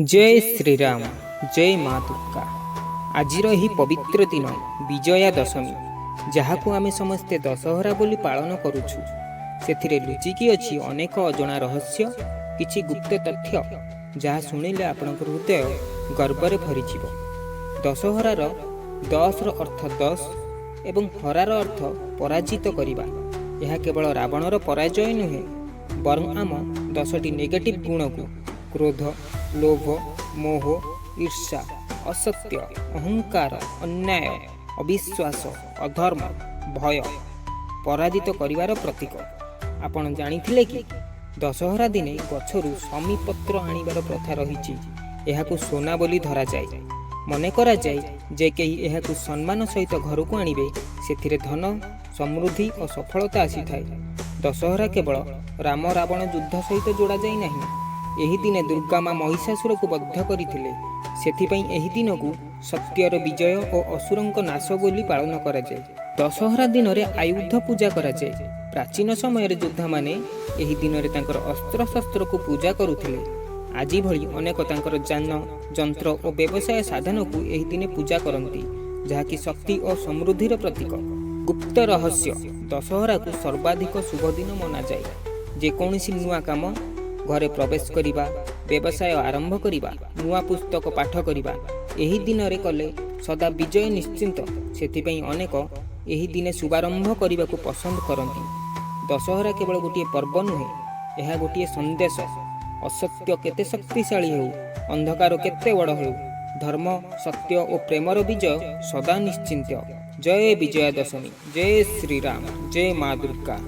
जय श्रीराम जय माँ दुर्गा। आजिर ही पवित्र दिन विजया दशमी जहाँ को आमे समस्ते दशहरा बोली पालन करुछु। सेथिरे लुचिकी अछि अनेक अजଣା रहस्य, किछि गुप्त तथ्य जहाँ शुणिले आपणकर हृदय गर्वरे भरिजिव। दशहरार दशर अर्थ 10 एवं हरार अर्थ पराजित करिबा। यह केवल रावणर पराजय नुहे, बरं आम 10टी नेगेटिव गुण को क्रोध, लोभ, मोह, ईर्ष्या, असत्य, अहंकार, अन्याय, अविश्वास, अधर्म, भय पराजित करिवार प्रतीक। आपण जानिथिले कि दशहरा दिने गछरु समी पत्र आनिबार प्रथा रहिछि। एहाकु सोना बोली धरा जाए। मने करा जाए जे केही एहाकु सम्मान सहित घर को आनिबे, सेथिरे धन, समृद्धि और सफलता आसी थाए। दशहरा केवल राम रावण युद्ध सहित जोड़ा जाए नहीं। एही दिने दुर्गा माँ महिषासुर को बद्ध करथिले। सेथिपई एही दिन को सत्यर विजय और असुरंक नाश बोली पालन करा जाए। दशहरा दिन रे आयुध पूजा करा जाए। प्राचीन समय रे योद्धा माने एही दिन रे तांकर अस्त्र शस्त्र को पूजा करुथिले। आजि भली अनेक तांकर जान, यंत्र और व्यवसाय साधन को एही दिने पूजा करंती, जहा कि शक्ति और समृद्धिर प्रतीक। गुप्त रहस्य, दशहरा को सर्वाधिक शुभ दिन मना जाए। जेकोसी नुआ काम घरे प्रवेश करिबा, व्यवसाय आरंभ करिबा, नुआ पुस्तक पाठ करिबा एही दिन रे कले सदा विजय निश्चिंत। सेथिपई अनेक एही दिने शुभारंभ करिबा को पसंद करंती। दशहरा केवल गोटे पर्व नुहे, यह गोटे संदेश। असत्य केते शक्तिशाली हो, अंधकार केते बड़ हो, धर्म, सत्य और प्रेमर विजय सदा निश्चिंत। जय विजया दशमी, जय श्रीराम, जय माँ दुर्गा।